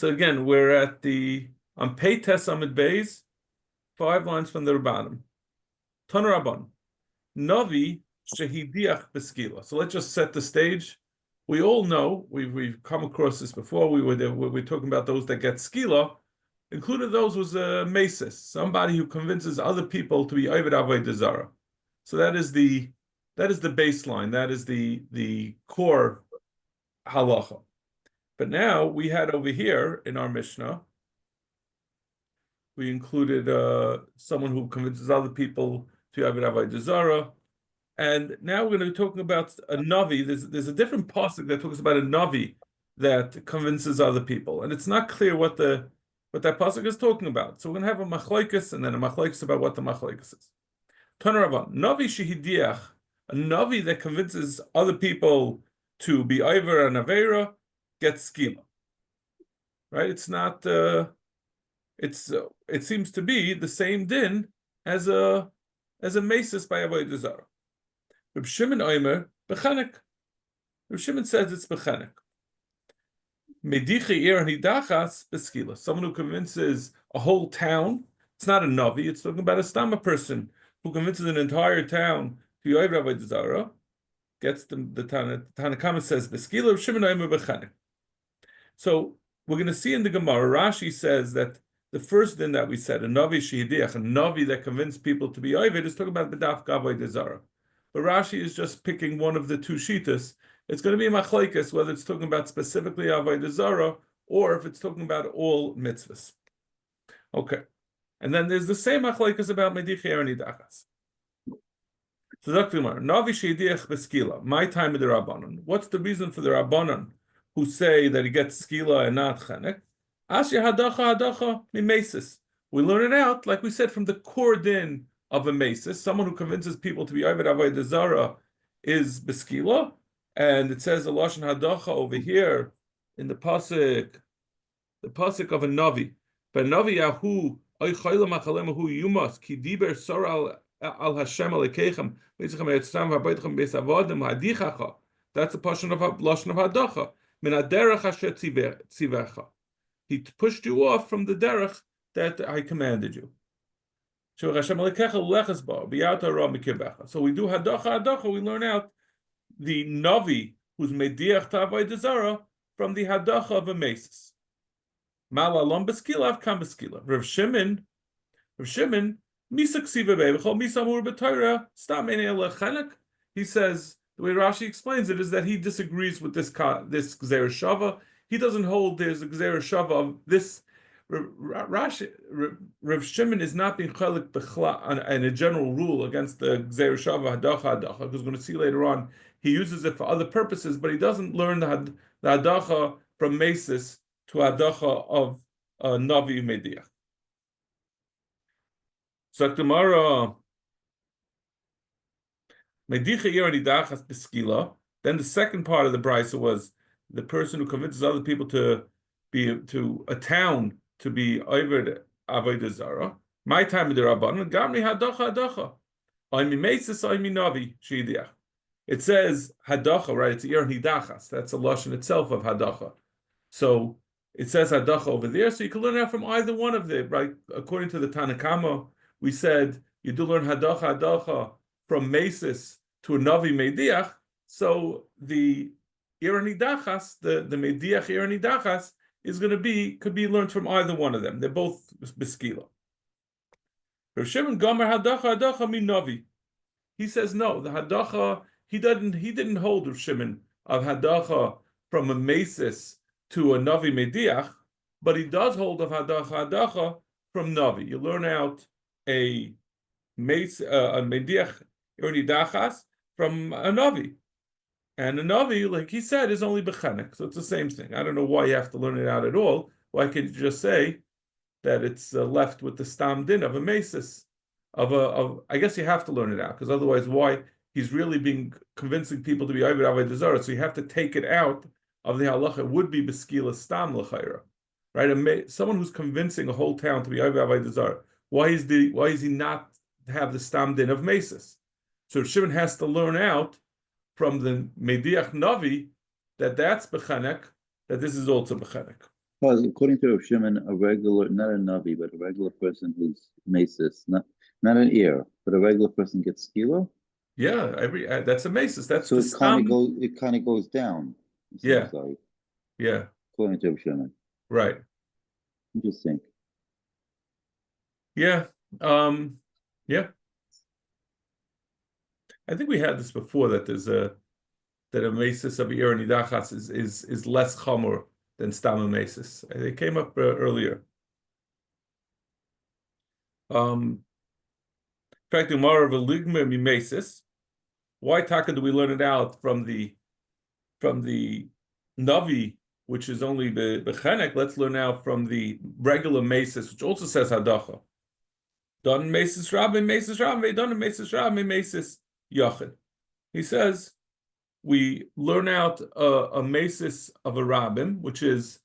So again, we're at on Pei Tes Amid Beis, 5 lines from the Rabbanim. Ton Rabban, Navi shehidiach beskila. So let's just set the stage. We all know we've come across this before. We're talking about those that get skila. Included those was a mesis, somebody who convinces other people to be Oved Avodah Zarah. So that is the baseline. That is the core halacha. But now we had over here in our Mishnah, we included someone who convinces other people to Oved Avodah Zarah. And now we're going to be talking about a Navi. There's a different pasuk that talks about a Navi that convinces other people. And it's not clear what that pasuk is talking about. So we're going to have a machlokes and then a machlokes about what the machlokes is. Tanaravan, Navi shehidiach, a Navi that convinces other people to be Iver and Avera, gets skila. Right? It's not. It seems to be the same din as a mesis by Avodah Zarah. Reb Shimon Omer bechenek. Reb Shimon says it's bechenek. Medichi ir nidachas beskila. Someone who convinces a whole town. It's not a navi. It's talking about a stama person who convinces an entire town to be Oved Avodah Zarah. Gets the Tanakama says beskila. Reb Shimon Omer bechenek. So we're going to see in the Gemara, Rashi says that the first din that we said, a navi shehidiach, a navi that convinced people to be Oved, is talking about bedaf Avodah Zarah. But Rashi is just picking one of the two shitas. It's going to be a machlokes whether it's talking about specifically Avodah Zarah or if it's talking about all mitzvahs. Okay, and then there's the same machlokes about medichi er nidachas. So Dr. Navi shehidiach beskila. My time of the Rabbanon. What's the reason for the Rabbanon who say that he gets skila and not chenek? Asya hadacha mimesis. We learn it out, like we said, from the core din of a mesis. Someone who convinces people to be Oved Avodah Zarah is beskila, and it says a lashon hadacha over here in the pasuk of a navi. But navi yahu oy chayla machalem hu yumas ki diber sor al Hashem alekechem v'yitzchem etzam v'abaytchem beis avodim hadichacha. That's a portion of lashon of hadacha. Min haderech asher tzivecha. He pushed you off from the derech that I commanded you. So we do hadacha, we learn out the navi who's mediach to avodah zarah from the hadacha of a mesis. Malalam beskilav kam beskila. Rav Shimon, misaksiva beichol misamur b'torah stam enei lechenek. He says the way Rashi explains it is that he disagrees with this gzeira shava. He doesn't hold there's a gzeira shava of this. Rav Shimon is not being chalik b'chla and a general rule against the gzeira shava hadacha, because we're going to see later on he uses it for other purposes, but he doesn't learn the hadacha from mesis to hadacha of navi mediach. So tomorrow, medicha yiradachas beskila. Then the second part of the brisa was the person who convinces other people to a town to be Oved Avodah Zarah. My time of the Rabbanon, Gamri hadacha. I'm mesis, I'm navi shehidiach. It says hadacha, right? It's ir nidachas. That's a lashon itself of hadacha. So it says hadacha over there. So you can learn that from either one of them, right? According to the Tanakama, we said you do learn hadacha from mesis to a navi mediach. So the ir nidachas, the mediach ir nidachas, could be learned from either one of them. They're both beskila. Rav Shimon Gomer hadacha min navi. He says no. The hadacha he didn't hold Rav Shimon of hadacha from a mesis to a navi mediach, but he does hold of hadacha from navi. You learn out a mediach ir nidachas from a navi. And a navi, like he said, is only bechenek, so it's the same thing. I don't know why you have to learn it out at all. Why can't you just say that it's left with the stam din of a mesis? I guess you have to learn it out, because otherwise, why he's really being convincing people to be Oved Avodah Zarah? So you have to take it out of the halacha. It would be beskila stam l'chayra, right? Someone who's convincing a whole town to be Oved Avodah Zarah. Why is he not have the stam din of mesis? So Shimon has to learn out from the mediach navi that's bechanek, that this is also bechanek. Well, according to Rav Shimon, a regular, not a Navi, but a regular person who's Masis, not an ear, but a regular person gets skila. Yeah, that's a masis. That's So the stam. it kind of goes down. It Yeah, seems like, yeah, according to Rav Shimon. right. Interesting. Yeah, yeah. I think we had this before that there's a masis of Ir Nidachas is less chamor than stam masis. It came up earlier. In fact, the Gemara of a ligma mimesis. Why taka do we learn it out from the Navi, which is only bechenek? Let's learn out from the regular masis, which also says hadacha. Done masis rabbi, done masis rabbi, masis yachid. He says we learn out a masis of a rabbin, which is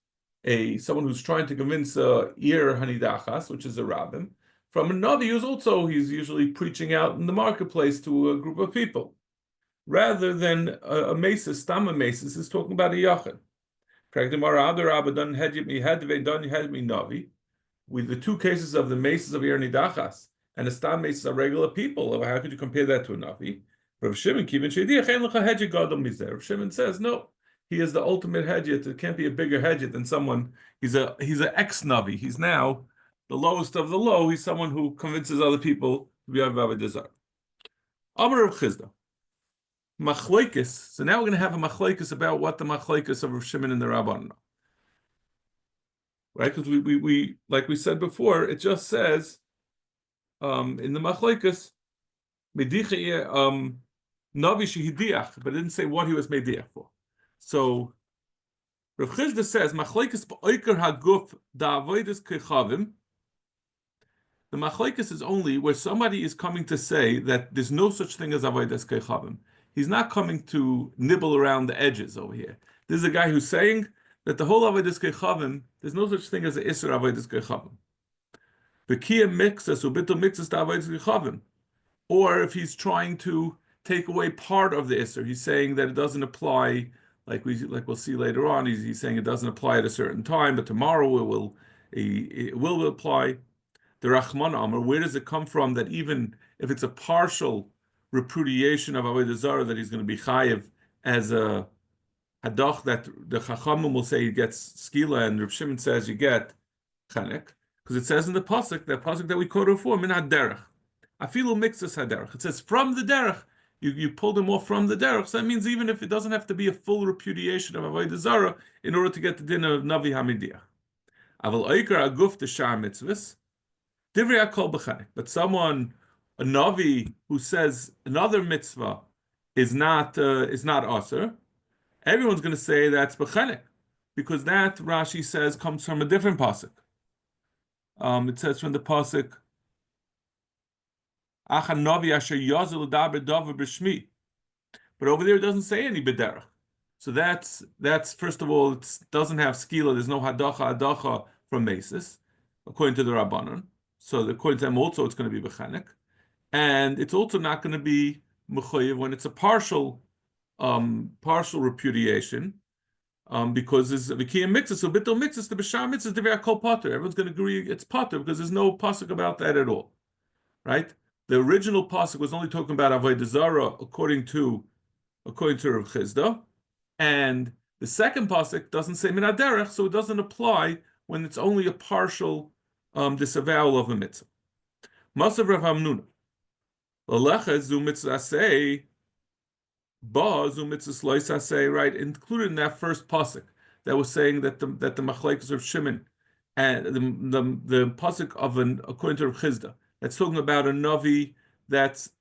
someone who's trying to convince ir hanidachas, which is a rabbin, from a Navi who's also he's usually preaching out in the marketplace to a group of people, rather than a masis. Stam masis is talking about a yachid. With the two cases of the maces of Ir Nidachas and the stam maces are regular people, how could you compare that to a Navi? Rav Shimon says, no, he is the ultimate hedjit. There can't be a bigger hedjit than someone. He's an ex-Navi. He's now the lowest of the low. He's someone who convinces other people to be Avodah Zarah. Amar Rav Chizda. Machlekes. So now we're going to have a machlekes about what the machlekes of Rav Shimon and the Rabbanan are. Right? Because we like we said before, it just says in the machlekes, Navi shehidiach, but it didn't say what he was mediach for. So Rav Chizda says, machlekes b'oiker haguf da'avodas kechavim. The machlekes is only where somebody is coming to say that there's no such thing as avodas kechavim. He's not coming to nibble around the edges over here. This is a guy who's saying that the whole avodas kechavim, there's no such thing as an isser avodas kechavim. V'kiyah mixas ubitul mixas da'avodas kechavim. Or if he's trying to take away part of the isser, he's saying that it doesn't apply, like we'll see later on. He's saying it doesn't apply at a certain time, but tomorrow it will apply. The Rachman Amar, where does it come from that even if it's a partial repudiation of Avodah Zarah, that he's going to be chayiv as a hadach, that the Chachamim will say he gets skila, and Rav Shimon says you get chanek, because it says in the pasuk that we quoted before, min haderech, afilu mixas haderech. It says from the derech, you pull them off from the derech. So that means even if it doesn't have to be a full repudiation of Avodah Zarah in order to get the din of Navi Hamidiach. Aval oikar aguf the shar mitzvahs. But someone, a Navi, who says another mitzvah is not aser, everyone's going to say that's b'chenek, because that Rashi says comes from a different pasuk. It says from the pasuk, Acha Navi asher yazul daber davar b'shmi, but over there it doesn't say any b'derech. So that's first of all, it doesn't have skila. There's no hadacha from Mesis, according to the Rabbanon. So according to them also it's going to be bechanek, and it's also not going to be mechayev when it's a partial repudiation, because it's vikiyah mixes, so bittul mixes, the b'shar mixes, the very kol potter. Everyone's going to agree it's potter because there's no pasuk about that at all, right? The original pasuk was only talking about avodah zarah according to Rav Chizda, and the second pasuk doesn't say min haderech, so it doesn't apply when it's only a partial disavowal of a mitzvah. Masav Rav Hamnuna. L'lecha zu mitzvah say, ba zu mitzvah loisa say, right, included in that first pasuk that was saying that the machlekes of Shimon and the pasuk of according to Rav Chizda, that's talking about a Navi that's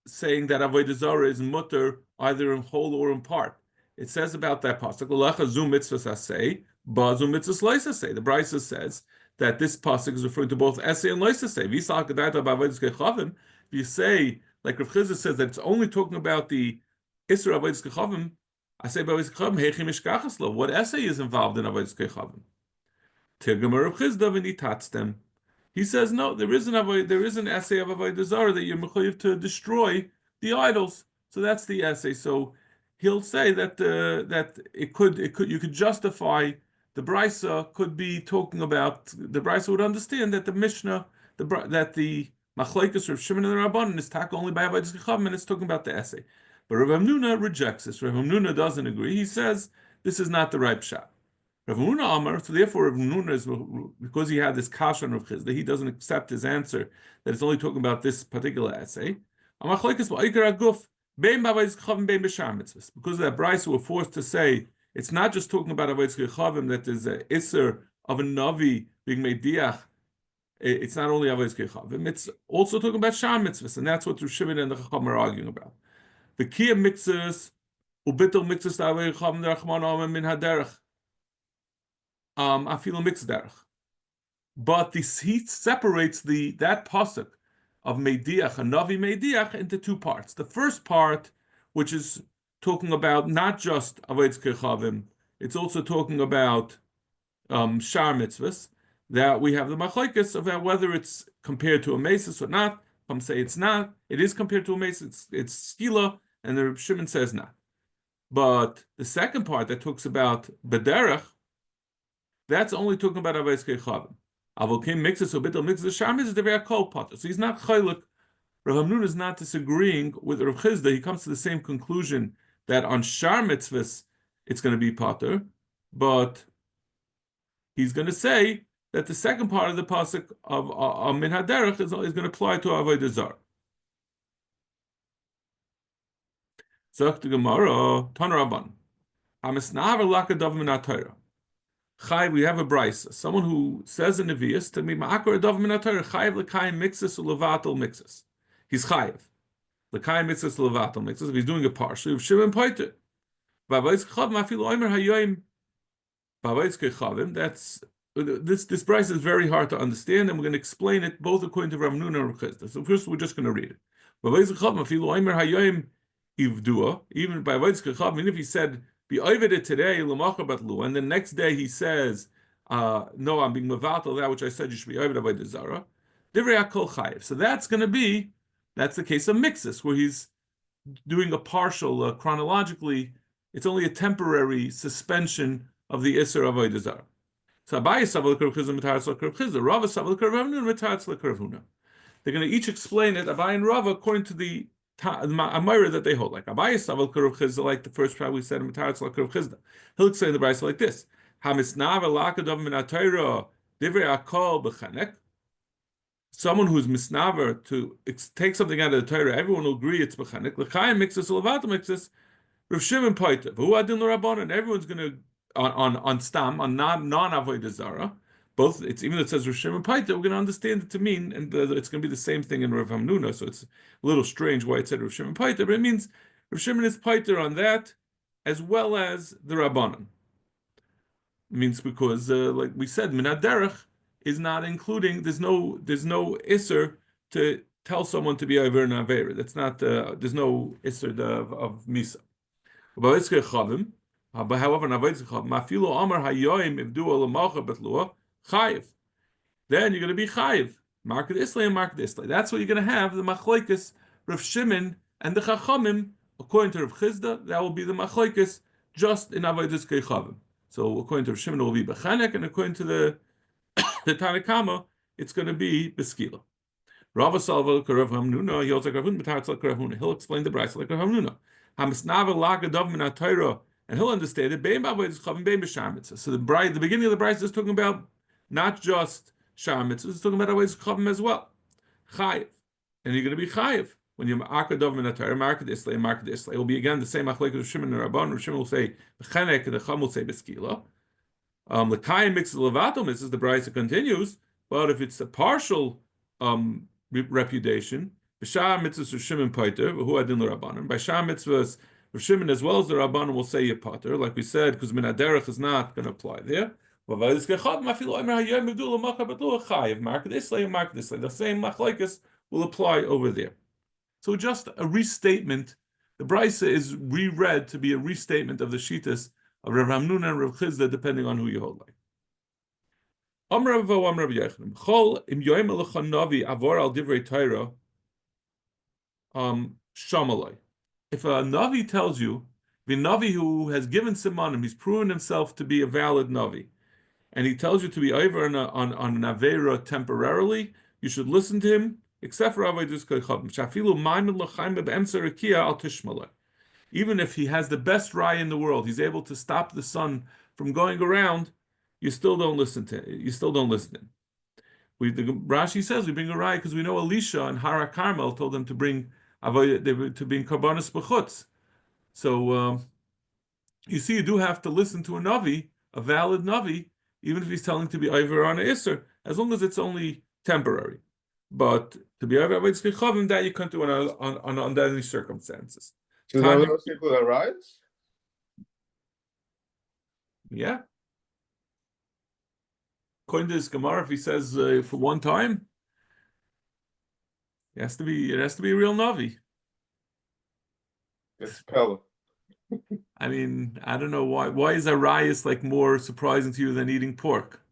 saying that avodah zarah is mutter either in whole or in part. It says about that pasuk, l'lecha zu mitzvah say, ba zu mitzvah loisa say. The Brisa says that this pasuk is referring to both essay and loisa say. If you say, like Rav Chizda says, that it's only talking about the isra avodas kechavim, I say avodas kechavim heichim mishkachas lo. What essay is involved in avodas kechavim? Tirgum Rav Chizda v'nitatztem. He says no, there is an essay of avodah zarah that you're mechuyev to destroy the idols. So that's the essay. So he'll say that you could justify the Brisa could be talking about, the Brisa would understand that the Mishnah, that the Machlekes Rav Shimon and the Rabbanan is talking only by Avodas Kechavim, and it's talking about the essay. But Rav Hamnuna rejects this. Rav Hamnuna doesn't agree. He says this is not the right pshat. Rav Hamnuna Amar, so therefore Rav Hamnuna is, because he had this kasha on Rav Chizda, he doesn't accept his answer that it's only talking about this particular essay. Because of that Brisa were forced to say it's not just talking about Avodas Kechavim, that there's a isser of a navi being made diach. It's not only Avodas Kechavim, it's also talking about Sham mitzvahs, and that's what Rav Shimon and the Chacham are arguing about. The Kiyah mitzvahs, ubitul mitzvahs Avodas Kechavim derachman amem min haderech, afilu mitzvah. But he separates that pasuk of Mediach, a Navi Mediach, into two parts. The first part, which is talking about not just Avodas Kechavim, it's also talking about Shar mitzvahs, that we have the machlekes about whether it's compared to a mesis or not. Some say it's not. It is compared to a mesis. It's skila, and the Reb Shimon says not. But the second part that talks about Bederach, that's only talking about Avodas Kechavim. Avokim mixes or bitul mixes Sham is the very kol potter. So he's not chaylik. Rav Hamnun is not disagreeing with Rav Chizda. He comes to the same conclusion that on Shar mitzvahs it's going to be potter, but he's going to say that the second part of the pasuk of Min Haderech is going to apply to Avodah Zarah. Zok the Gemara, Tan Rabban, Hamisnaver Lakadav Min HaTorah. Chayiv, we have a brisa. Someone who says in Nevi'us to me, Ma'akar Adav Min HaTorah, Chayiv L'Kayim Mixes U'Levatel Mixes. He's Chayiv. L'Kayim Mixes U'Levatel Mixes. If he's doing a partial, Rav Shimon Poiter. B'Avodas Kechavim Afilu Omer Hayoyim. B'Avodas Kechavim. That's this brisa is very hard to understand, and we're going to explain it both according to Rav Hamnuna and Rav Chizda. So first, we're just going to read it. B'Avodas Kechavim Afilu Omer Hayoyim Ivdua. Even by Avodas Kechavim, even if he said, be oived today, and the next day he says, no, I'm being mevatel that which I said you should be oived avodah zara. Divrei hakol chayiv. So that's the case of mixes, where he's doing a partial, chronologically, it's only a temporary suspension of the isser of avodah zara. So Abaye saval l'karav chizah mitaratz l'karav chizah, Rava saval l'karav Hamnuna mitaratz l'karav Huna. They're going to each explain it, Abaye and Rava, according to the Amira that they hold. Like Abaye Saval Karav Chizda, like the first part we said in Mataratz Karav Chizda. He'll explain the brisa like this: Hamisnav Lakadav Min HaTorah Divrei Akol B'Chanek. Someone who's misnaver to take something out of the Torah, everyone will agree it's B'Chanek. L'Chaim mixes, L'Levatel mixes. Rav Shimon Poiter, V'hu Adin L'Rabbanan, and everyone's going to on stam on non-avodah zara. Both, it's even though it says Rav Shimon Paita, we're going to understand it to mean, and it's going to be the same thing in Rav Hamnuna. So it's a little strange why it said Rav Shimon Paita, but it means Rav Shimon is Paita on that, as well as the Rabbanan. It means because, like we said, Min HaDerech is not including. There's no isser to tell someone to be over an avera. That's not. There's no isser of misa. But however, Mafilo Amar Hayoim Ivdu Olamacha Betlua. Chayiv. Then you're going to be chayiv. Market Islay and market Islay. That's what you're going to have, the machlokes, Rav Shimon and the Chachamim, according to Rav Chizda, that will be the machlokes just in Avodas Kechavim. So according to Rav Shimon, it will be Bechanek, and according to the Tanakama, it's going to be Beskila. Rava Salva Rav Hamnuna, he also Rav Hamnuna. He'll explain the brayso like Rav Hamnuna. Hamisnava Lagadav Min HaTorah, and he'll understand it. Bein Avodas Kechavim, bein b'Shar mitzvah. So the beginning of the brayso is talking about not just Shar mitzvahs, it's talking about Avodas Kechavim as well. Chayiv. And you're going to be chayiv. When you're Akadav Min HaTorah, market Islay, it will be again the same machlekes of Shimon and Rabban. Shimon will say, B'chanek, and the Chacham will say, Beskila. L'kayim mixes Levatel mixes, the brayso continues, but if it's a partial repudiation, B'shar mitzvahs of Shimon Paiter, who adin l'Rabbanan. By Shar mitzvahs of Shimon as well as the Rabbanan will say Pater, like we said, because Min HaDerech is not going to apply there. The same machlekes will apply over there. So just a restatement. The brisa is reread to be a restatement of the shittas of Rav Hamnuna and Rav Chizda, depending on who you hold like. If a Navi tells you, the Navi who has given Simanim, he's proven himself to be a valid Navi, and he tells you to be over on an avera temporarily, you should listen to him, except for avodas koichavim. Shafilu maimed l'chaim be'emser rakia al tishmaleh. Even if he has the best raya in the world, he's able to stop the sun from going around, you still don't listen to him. The Rashi says we bring a raya because we know Elisha and Hara Carmel told them to bring karbanos b'chutz. So you see, you do have to listen to a navi, a valid navi, even if he's telling to be over on a isser, as long as it's only temporary. But to be over avodas kechavim, that you can't do under any circumstances. Do those people that rise? Yeah. According to this Gemara, if he says for one time, it has to be a real navi. It's Pella. I mean, I don't know why. Why is arayis like more surprising to you than eating pork?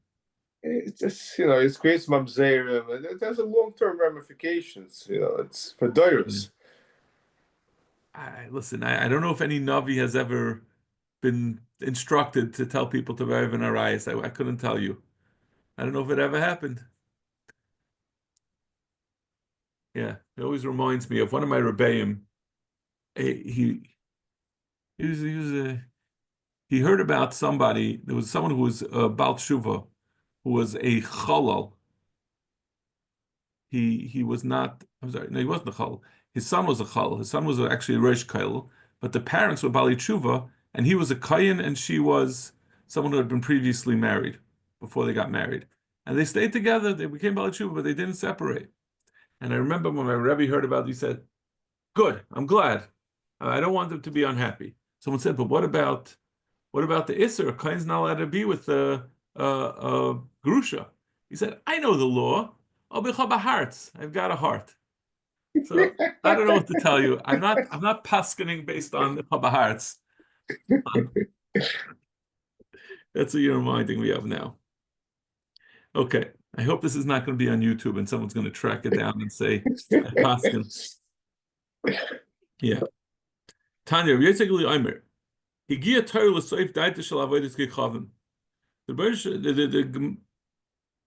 It's just, it creates mamzerim. It has a long-term ramifications. It's for doiros. Listen, I don't know if any navi has ever been instructed to tell people to have an arayis. I couldn't tell you. I don't know if it ever happened. Yeah, it always reminds me of one of my rebbeim. He heard about somebody. There was someone who was Baal Tshuva, who was a chalal. He was not. I'm sorry, no, he wasn't a chalal. His son was a chalal. His son was actually a reish kail, but the parents were Bali Tshuva, and he was a kayin, and she was someone who had been previously married before they got married, and they stayed together. They became Bali Tshuva, but they didn't separate. And I remember when my Rebbe heard about it, he said, "Good, I'm glad. I don't want them to be unhappy." Someone said, "But what about the Isser? A kain's not allowed to be with Grusha." He said, "I know the law. I'll be hearts. I've got a heart." So I don't know what to tell you. I'm not paskening based on the hearts. That's what you're reminding me of now. Okay. I hope this is not going to be on YouTube and someone's going to track it down and say, pasken. Yeah. Tanya, Higia Torah l'soif daita shel avodas kechavim.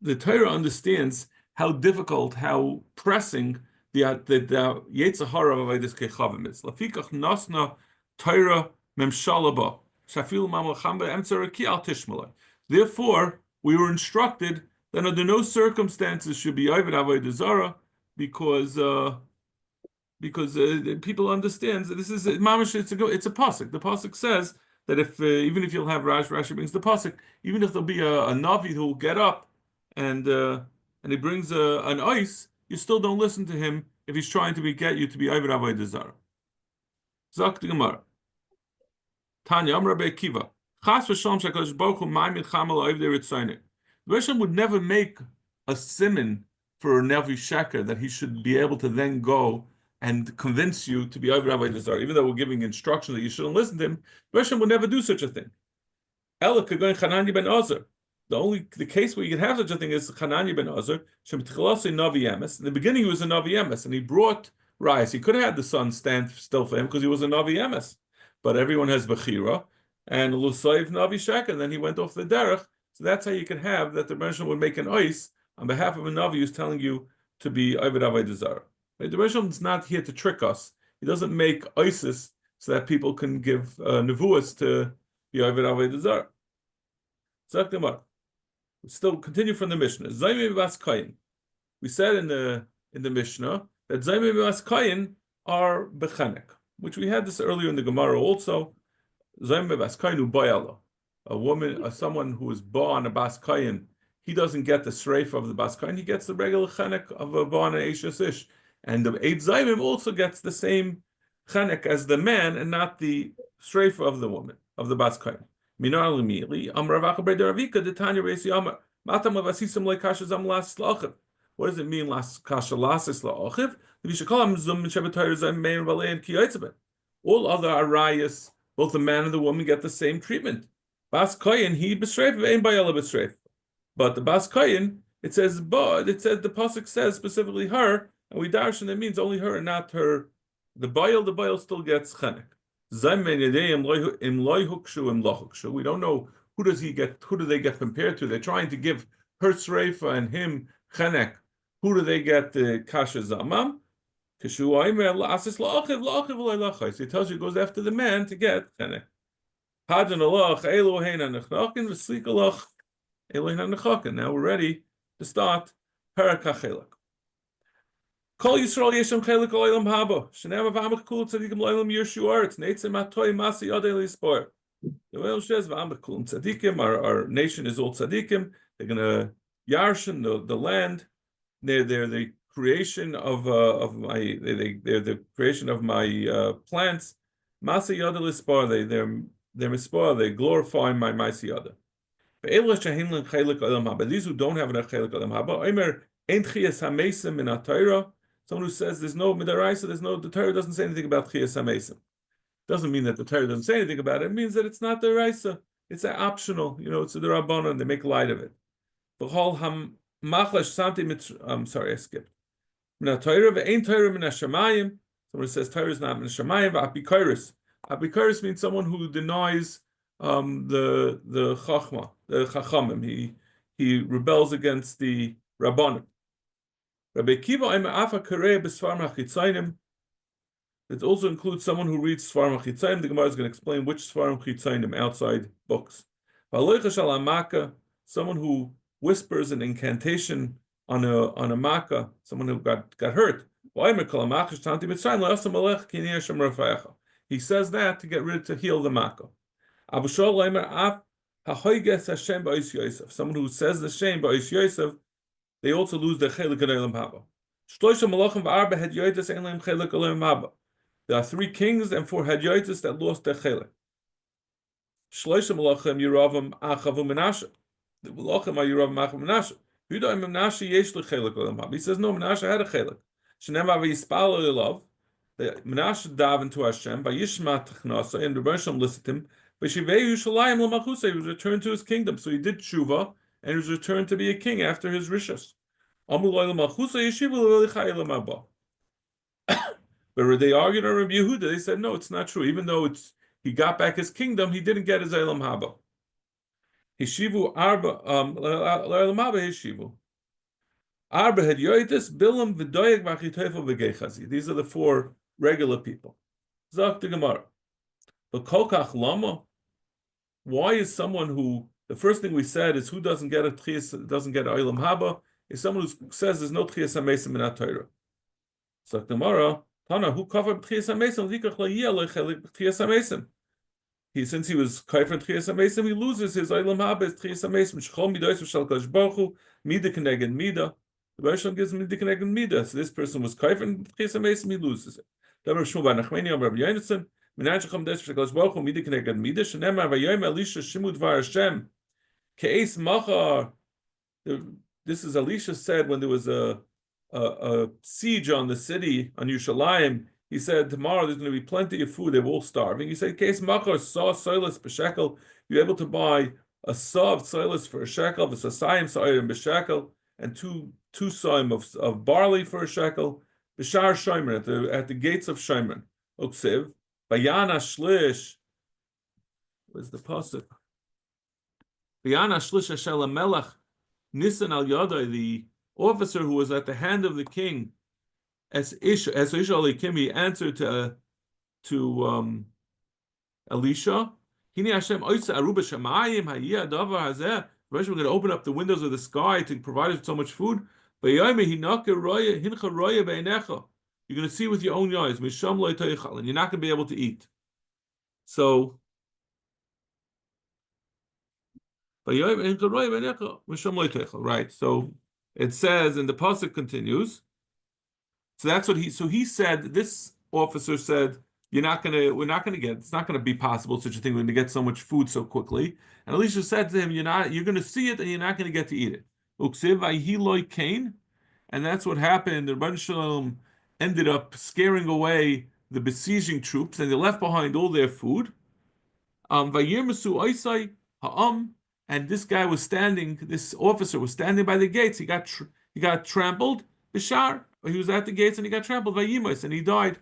The Torah understands how difficult, how pressing the Yetzer Hara of avodas kechavim is. Lafikach nasna Torah memshala ba shafil mamlacham be'emtzer raki al tishmalei. Therefore, we were instructed that under no circumstances should be over avodah zara because people understand that this is mamash. It's a pasuk. The pasuk says that if even if you'll have Rashi brings the pasuk, even if there'll be a navi who will get up and he brings an ice, you still don't listen to him if he's trying to get you to be over avodah zara. Zak the Gemara. Tanya Amar Rabbi Akiva. Chas v'shalom shakadosh baruch hu ma'amid chamal over there ritzaynei. The Rishon would never make a siman for a Navi Sheker that he should be able to then go and convince you to be over avodah zara, even though we're giving instruction that you shouldn't listen to him. The Rishon would never do such a thing. Ela kagoin Chananya ben Azar. The case where you can have such a thing is Chananya ben Azar. Shemtchilasei Navi Emes. In the beginning, he was a Navi Emes, and he brought rice. He could have had the sun stand still for him because he was a Navi Emes. But everyone has Bechira and Lusayv Navi Sheker, and then he went off the derech. So that's how you can have that the Rishon would make an ois on behalf of a Navi who's telling you to be over avodah zara. Right? The Rishon is not here to trick us. He doesn't make oisis so that people can give nevuas to be over avodah zara. Zakdamar. Still continue from the Mishnah. Zayme b'as kayin. We said in the Mishnah that Zayme b'as kayin are bechenek, which we had this earlier in the Gemara also. Zayme b'as kayin ubayala. A woman, someone who is born a bas kayin, he doesn't get the shreif of the bas kayin. He gets the regular chenek of a born an eishes ish, and the eid zayim also gets the same chenek as the man, and not the shreif of the woman of the bas kayin. Minar l'mi'li amar Rav Acha bar Ravika the Tanya Reisi Amar Matam Avasisim le'Kasha Zam Las La'achiv. What does it mean Las Kasha Lasis La'achiv? If you should call him Zum Shabbatayr Zayim Meir Valei and Kiyotzebet. All other arayas, both the man and the woman get the same treatment. Bas Kayin he b'shreif ve'ein bayala b'shreif. But the Bas Kayin it says the pasuk says specifically her, and we darshan that means only her and not her. The bayal still gets chenek. We don't know who does he get? Who do they get compared to? They're trying to give her Sreifa and him Chenek. Who do they get the Kasha Zamam? So he tells you, he goes after the man to get Chenek. Now we're ready to start Parakachelak. Kol Yisrael Yeshem Chelik Olam Haba. Shenema v'amach kul tzadikim lo'olam Yeshua. It's neitzem atoy masi yadei lispor. The oil says v'amach kul tzadikim. Our nation is all tzadikim. They're gonna yarshin the land. They're the creation of my. They're the creation of my plants. Masi yadei lispor. They're mispor. They glorify my masi yada. But these who don't have a chelik olam haba, Omer ein chiyas hamesim min haTorah. Someone who says there's no midaraisa, the Torah doesn't say anything about chiyas hamesim. Doesn't mean that the Torah doesn't say anything about it. It means that it's not the raisa. It's optional. It's the rabbanon. They make light of it. I'm sorry, I skipped. Min haTorah ve'ein Torah min hashamayim. Someone who says Torah is not min hashamayim. Apikoros. Apikoros means someone who denies the chachma, the chachamim. He rebels against the rabbanim. Rabbi Kiva Afa Kareh B'Sfarim HaChitzayim. It also includes someone who reads Sfarim HaChitzayim. The Gemara is going to explain which Sfarim Chitzayim outside books. Someone who whispers an incantation on a makkah, someone who got hurt. He says that to get rid to heal the makkah. Someone who says the shame Ba'is Yosef, they also lose their chelik olam haba. There are 3 kings and 4 hadyotis that lost their chelik. Shloisha malachim Yeravam Achavu Menashe. The malachim are Yeravam Achavu Menashe. Yudah Menashe yesh lechelik olam haba. He says no, Menashe had a chelik. Shenemar v'yispal elav. Menashe davened to Hashem by Yishma Technasa, and the Rebbeinu listened to him. V'shivei Yushalayim l'malchusa. He was returned to his kingdom. So he did tshuva, and he was returned to be a king after his rishus. But they argued on Rabbi Yehuda. They said, no, it's not true. Even though he got back his kingdom, he didn't get his Eilam Haba. Hishivu arba Eilam Haba Hishivu. Arba had yoitis bilam v'doyek v'achitoyfel v'geichazi. These are the 4 regular people. Zak the Gemara. But kolkach lama. Why is someone who the first thing we said is who doesn't get Eilam Haba is someone who says there's no Tchias HaMesim in HaTorah. So the Gemara, Tana, who covered Tchias HaMesim? Since he was Kaifer Tchias HaMesim, he loses his Eilam Haba as Tchias HaMesim. Shchol Midois V'Shal Kadosh Baruch Hu, Mida Keneged Mida. The Baruch gives him Mida Keneged Mida. So this person was Kaifer Tchias HaMesim, he loses it. Dabar Shmuel Bar Nachmani Rabbi Yonason, Minan Shchol Midois V'Shal Kadosh Baruch Hu, Mida Keneged Mida. Shenemar Vayom Elisha Shimud Var Hashem. Ke'es Machar. This is Elisha said when there was a siege on the city on Yerushalayim. He said tomorrow there's going to be plenty of food. They're all starving. He said, "Case machar saw soilus b'shekel." You're able to buy a saw of soilus for a shekel, v'sasayim sa'irim b'shekel, and two saim of barley for a shekel. B'shar shomer at the gates of Shomer. Uksiv bayana shlish. Where's the pasuk? Bayana shlish shel melech. Nisan al Yadai, the officer who was at the hand of the king, as Ish Alikim, he answered to Elisha, Hini Hashem oisa aruba shamayim hayya davar hazeh. We're going to open up the windows of the sky to provide us with so much food. You're going to see with your own eyes, and you're not going to be able to eat. So. Right. So it says, and the pasuk continues. So that's what he said. This officer said, we're not gonna get, it's not gonna be possible such a thing. We're gonna get so much food so quickly. And Elisha said to him, you're gonna see it and you're not gonna get to eat it. And that's what happened. The Rebbeinu Shalom ended up scaring away the besieging troops, and they left behind all their food. And this guy was standing, this officer was standing by the gates. He got trampled, Bishar. He was at the gates and he got trampled by Yimus and he died.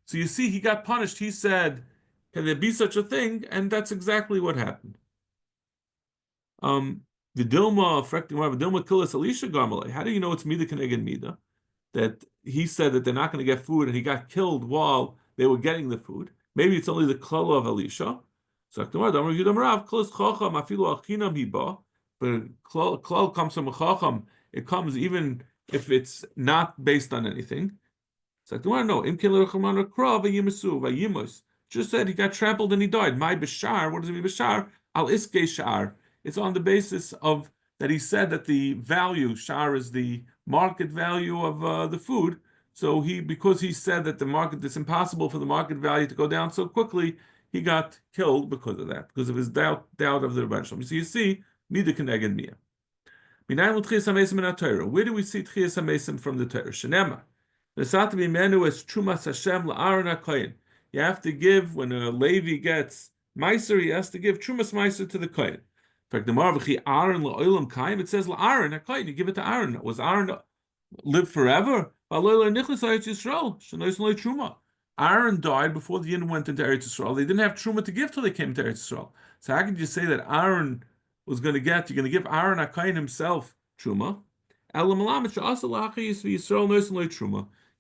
So you see, he got punished. He said, can there be such a thing? And that's exactly what happened. Vidilma, Vidilma Kilis Elisha Garmalei. How do you know it's Mida Keneged Mida? That he said that they're not going to get food and he got killed while they were getting the food. Maybe it's only the klala of Elisha. So but klal comes from a chacham. It comes even if it's not based on anything. So no, just said he got trampled and he died. My bashar, what does it mean bashar? Al iske shar. It's on the basis of that he said that the value, shar is the market value of the food. So because he said that the market, it's impossible for the market value to go down so quickly, he got killed because of that, because of his doubt of the Rebbe. So you see, Mida Keneged Mia. Where do we see Tchias HaMesim from the Torah? Shenema. You have to give, when a Levi gets Meiser, he has to give Trumas Meiser to the Kohen. In fact, it says Aaron, you give it to Aaron. Was Aaron live forever? Aaron died before the Yidden went into Eretz Yisrael. They didn't have Truma to give till they came to Eretz Yisrael. So how could you say that Aaron was going to get, you're going to give Aaron HaKayin himself Truma?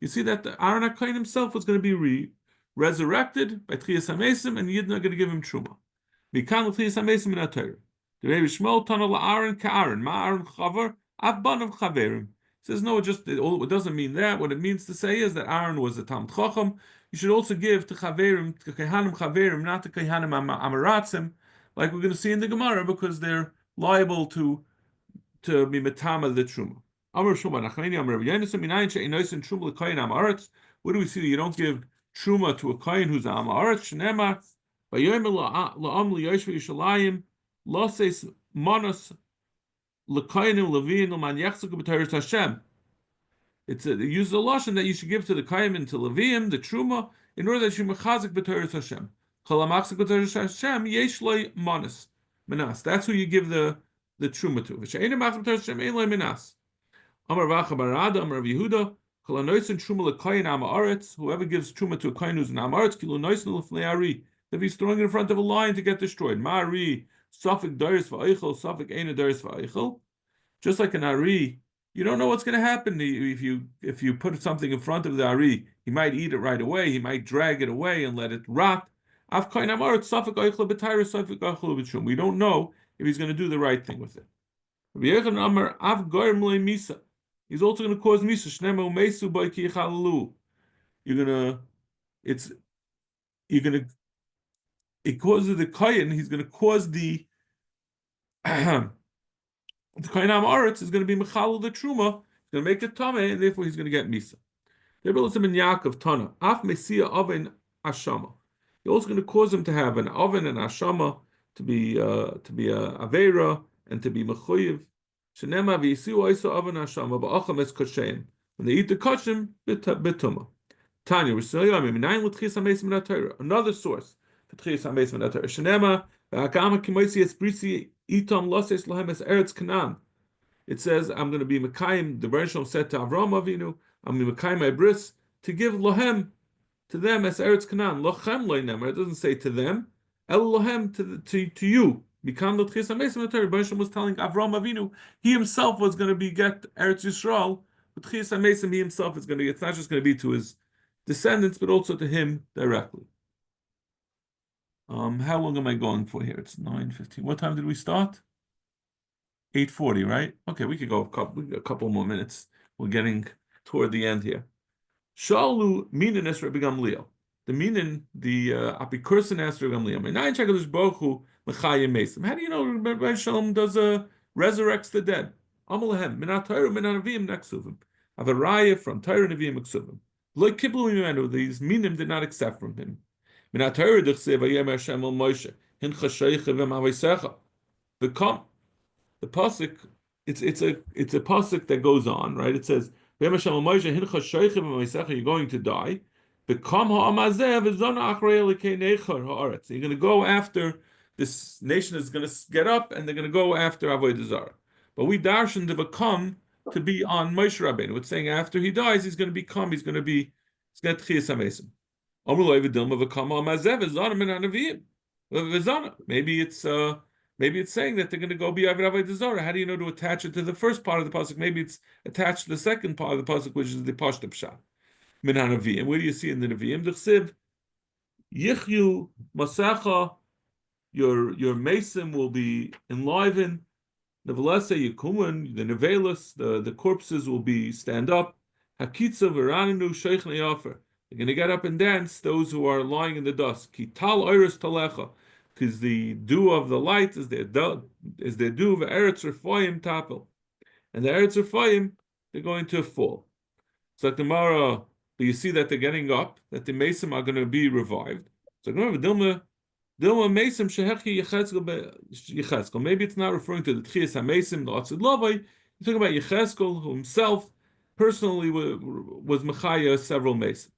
You see that Aaron HaKayin himself was going to be resurrected by Tchias HaMesim, and Yidden are going to give him Truma. Mikan Tchias HaMesim in HaTorah. The Rebbe Shmuel Tana LaAaron Ka'aron, Ma'aron Chavar, Avbanav Chaverim. Says no, it doesn't mean that. What it means to say is that Aaron was a Talmid Chacham. You should also give to Chaverim, to Kehanim Chaverim, not to Kehanim Amaratzim, like we're going to see in the Gemara, because they're liable to be metama the truma. Amar Shmuel Nachmani Amar Rabbi Yonasan Minayin she'inosin truma l'koyin amaretz. What do we see that you don't give truma to a koyin who's am aretz? Shneimar vayomer la'am liyoshva Yishalayim loses manos l'koyinim levin l'man yachzuku b'teres Hashem. It uses a lashon that you should give to the koyin and to Leviim the truma in order that you mechazik b'teres Hashem. Chalamachzik b'teres Hashem yesh loy manos minas. That's who you give the truma to. V'she'enim machzik b'teres Hashem ein loy minas. Amar Vacha Barada, Amar Rav Yehuda, Kol hanoisen truma l'koyin am haaretz. Whoever gives truma to a koyin who's an am haaretz, kilu noisen l'fnei ari. If he's throwing it in front of a lion to get destroyed. Ma'ari, safek doris va'eichel, safek eina doris va'eichel. Just like an ari, you don't know what's going to happen if you put something in front of the ari. He might eat it right away. He might drag it away and let it rot. Af koyin am haaretz, safek eichel b'tayra, safek eichel b'tshum. We don't know if he's going to do the right thing with it. Rabbi Yechon Amar Av Goyim Lei Misa. He's also going to cause misa. Shnema umesu by ki chalalu. It causes the kohen. He's going to cause the kohen am aretz is going to be mechalul the truma. He's going to make it tameh, and therefore he's going to get misa. They're in Yaakov Tana. Af mesia oven ashama. You're also going to cause him to have an oven and ashama to be a avera and to be mechuyev. When they eat the kashim, betuma. Tanya, another source for Tchias HaMesim in the Torah. Shenema, it says, I'm going to be Mekayim, the Baruch Shalom said to Avraham Avinu, I'm going to be Mekayim my bris, to give Lohem, to them as Eretz Canaan. Lochem loy, it doesn't say to them, El Lohem, to you. Become the Tchias HaMesim in the Torah. Baruch Shalom was telling Avraham Avinu, he himself was going to get Eretz Yisrael. But Tchias HaMesim, he himself is going to get. It's not just going to be to his descendants, but also to him directly. How long am I going for here? It's 9:15. What time did we start? 8:40, right? Okay, we could go a couple more minutes. We're getting toward the end here. Shalu minin es Rabbi Gamliel. The minin, the apikursin asked Rabbi Gamliel. How do you know Rabbi Shalom resurrects the dead? Amalehem minat Torah minat Neviim neksuvim. Have a raya from Torah Neviim neksuvim. Lo kiblu mimenu. These minim did not accept from him. Minat Torah dichsev vayemer Hashem el Moshe hincha sheicha v'maveisecha. The pasuk. It's a pasuk that goes on, right? It says vayemer Hashem el Moshe hincha sheicha v'maveisecha. You're going to die. You're going to go after. This nation is going to get up and they're going to go after Avodah Zarah. But we darshan to become to be on Moshe Rabbeinu. It's saying after he dies, he's going to be Tchias HaMesim. Maybe it's Maybe it's saying that they're going to go be Avodah Zarah. How do you know to attach it to the first part of the pasuk? Maybe it's attached to the second part of the pasuk, which is the Pashta Pshat. Min HaNaviim. Where do you see in the Nevi'im? D'chsiv Yichyu Masacha. Your mason will be enlivened. Nevelase Yekumen, the nevelas, the corpses will be stand up. Hakitza v'raninu sheich ne'afer. They're going to get up and dance. Those who are lying in the dust. Ki tal oiris talecha, because the dew of the light is their dew v'eretz refayim tapel, and the eretz refayim they're going to fall. So Gemara, but you see that they're getting up, that the mason are going to be revived. So Gemara Dilma Mesim Shehechi Yecheskel. Maybe it's not referring to the Tchias HaMesim, the Atzid Lavai. You're talking about Yecheskel, who himself personally was Mechaya several Mesim.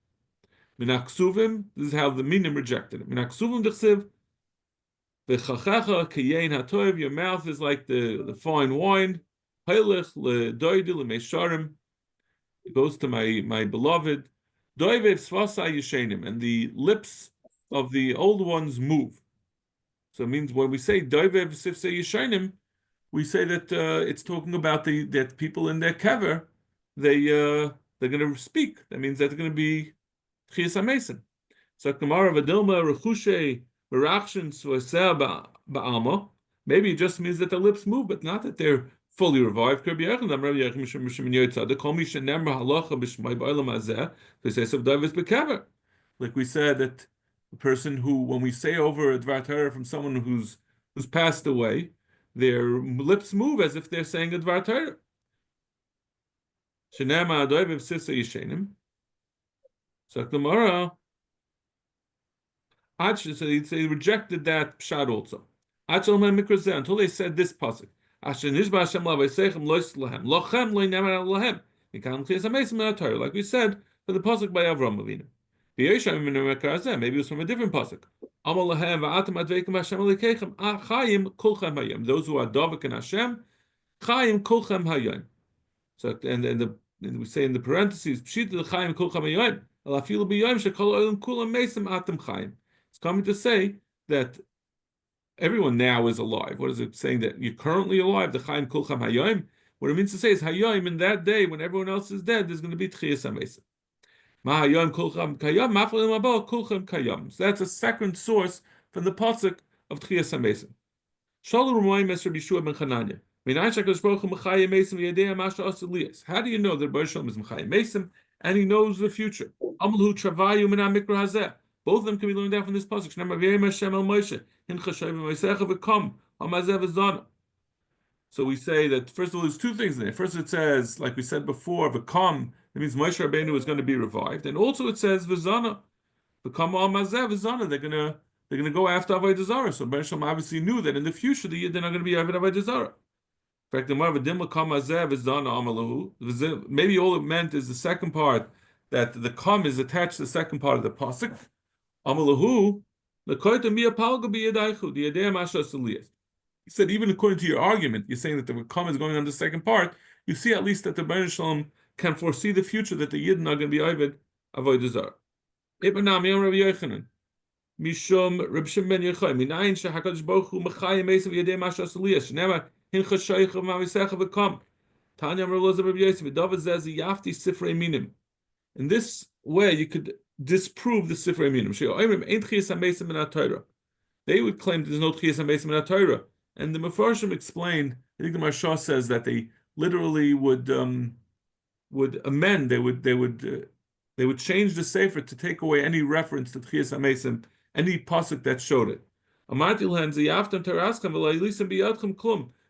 Minaksuvim, this is how the Minim rejected it. Minaksuvim Dechsiv, V'chachecha Kiyein HaToiv, your mouth is like the fine wine. Hailech LeDoidi LeMesharim, it goes to my beloved. Doivev Svasa Yeshenim, and the lips of the old ones move. So it means when we say Doivev Sifse Yeshanim, we say that it's talking about that people in their kever, they're going to speak. That means that they're going to be Tchias HaMesim. So Gemara Vadilma Rechushe Merachshin Suaseh Ba'alma. Maybe it just means that the lips move, but not that they're fully revived. Like we said, that the person who, when we say over a Dvar Torah from someone who's passed away, their lips move as if they're saying a Dvar Torah. So Gemara, so they rejected that pshat also. Until they said this pasuk. Like we said, for the pasuk by Avram Avinu. Maybe it was from a different pasuk. Those who are Davik and Hashem, Chaim Kulchem Hayom. So and we say in the parentheses, Chaim Kulchem Hayom. It's coming to say that everyone now is alive. What is it saying? That you're currently alive? The Chaim Kulchem Hayom. What it means to say is Hayom, in that day when everyone else is dead, there's going to be Tchias HaMesim. So that's a second source from the pasuk of Tchias HaMesim. How do you know that Baruch Shalom is Mechayim Mesim and he knows the future? Both of them can be learned out from this pasuk. So we say that first of all, there's two things in there. First, it says, like we said before, v'kam. That means Moshe Rabbeinu is going to be revived, and also it says v'zana, v'kam al mazeh v'zana. They're going to go after Avodah Zarah. So Baruch Shalom obviously knew that in the future they're not going to be Avodah Zarah. In fact, maybe all it meant is the second part, that the kam is attached to the second part of the pasuk. He said, even according to your argument, you're saying that the kam is going on the second part. You see at least that the Baruch Shalom can foresee the future, that the Yidden are going to be Avodah Zarah. Ibn Amir Rav Yochanan, Mishum Reb Shimon ben Yochai, Minayin shehakadosh Baruch Hu mechayim esav yedei mashas aliyah, shnema hincha sheicha v'mavisecha v'kam. Tanya Amar Loza Reb Yosef, David says yafti sifrei minim. In this way, you could disprove the sifrei minim. She'oimrim ein tchias hamesim min haTorah. They would claim there's no tchias hamesim min haTorah, and the Mefarshim explain. I think the Maharsha says that they literally would amend. They would change the sefer to take away any reference to Tchias HaMesim, any pasuk that showed it.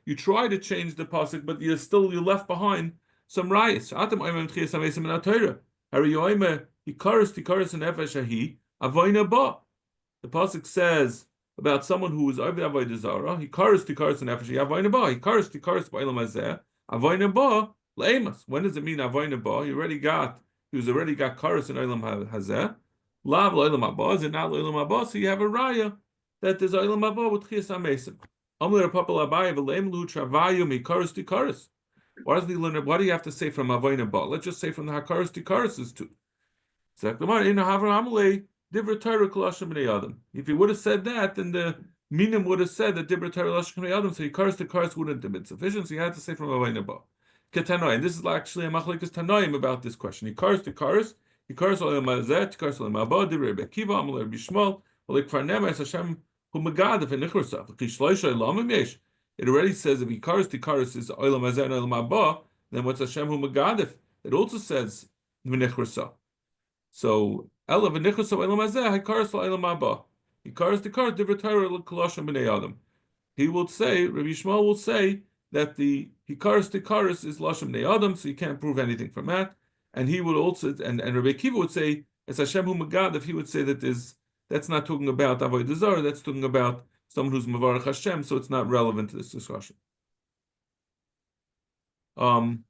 You try to change the pasuk, but you left behind some rayas. The pasuk says about someone who was over Avodah Zarah. He kares tikares and nefesh. Avodah ba. He kares tikares ba'olam hazeh. Avodah ba le'emas. When does it mean avodah ba? He was already got kares in olam hazeh. Lav le'olam haba. Is it not le'olam haba? So you have a raya that there's olam haba with Tchias HaMesim. Amler papal abaye v'le'em lu travayu mi kares tikares. Why doesn't he learn? Why do you have to say from avodah ba? Let's just say from the hakares tikares too. So in Havra Amalei. If he would have said that, then the Minim would have said that Dibra Torah Lashon Bnei Adam, so Yikaris Tikaris wouldn't have been sufficient, so you had to say from Avodah Ba. Ketanoim. And this is actually a machlekes Tanoim about this question. Yikaris Yikaris Olam Mazeh, Yikaris Olam Abba, Dibra Rebbe Kiva, Amal Rebbe Shmuel, Olik Farnema, Es Hashem Hu Megadef and Nichrosav. Kishloisha Elamim Yesh. It already says if Yikaris is Olam Mazeh and Olam Abba, then what's Hashem Hu Megadef? It also says V'Nichrosav. So Ela V'Nichrosav Olam Mazeh, Yikaris Olam Abba. Yikaris Dibra Torah Lashon Bnei Adam. He will say, Rabbi Yishmael will say that the Hikaris Tikaris is Lashon Bnei Adam, so you can't prove anything from that. And he would also, and Rabbi Kiva would say, as Hashem Hu Megadef, he would say that that's not talking about Avodah Zarah, that's talking about someone who's Mevarach Hashem, so it's not relevant to this discussion. Ben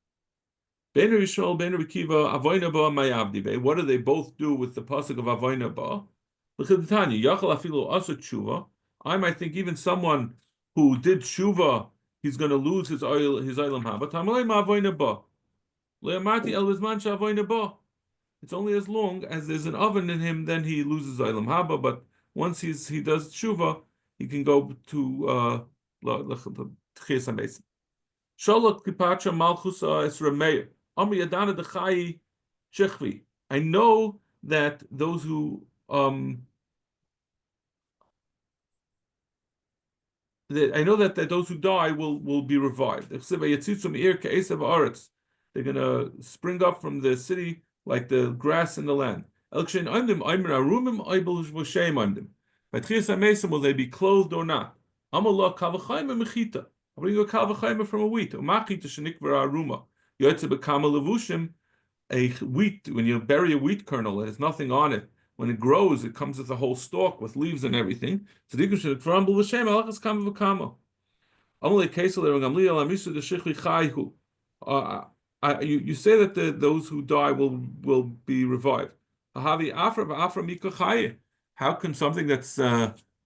Rabbi Yishmael, Ben Rabbi Kiva, Avodah Ba Mayavdi. What do they both do with the pasuk of Avodah Ba? I might think even someone who did tshuva, he's going to lose his olam haba. It's only as long as there's an oven in him, then he loses olam haba. But once he does tshuva, he can go to tchias hamesim. Sholot kipatra malchusa es rameir. Amri yadana dechai shechvi. I know that those who I know that those who die will be revived. They're going to spring up from the city like the grass in the land. Will they be clothed or not? I'll bring you a kalvachayim from a wheat. A wheat, when you bury a wheat kernel, there's nothing on it. When it grows, it comes with a whole stalk with leaves and everything. You say that those who die will be revived. How can something that's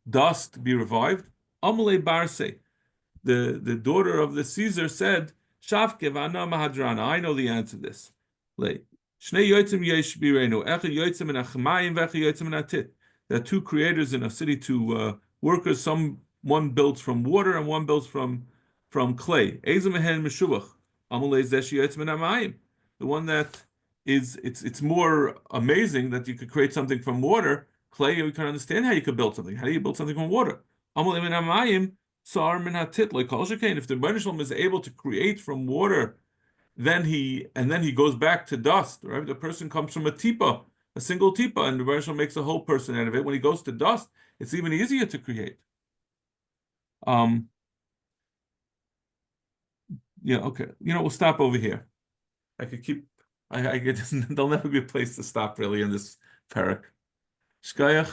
dust be revived? The daughter of the Caesar said, I know the answer to this. There are two creators in a city, two workers. One builds from water and one builds from clay. The one that it's more amazing that you could create something from water. Clay, we can understand how you could build something. How do you build something from water? If the Rebbeinu Shalom is able to create from water, then he goes back to dust. Right? The person comes from a single tipa, and the Rebbeinu Shalom makes a whole person out of it. When he goes to dust, it's even easier to create. Yeah, okay. We'll stop over here. I could keep. There'll never be a place to stop really in this parak. Shkayach.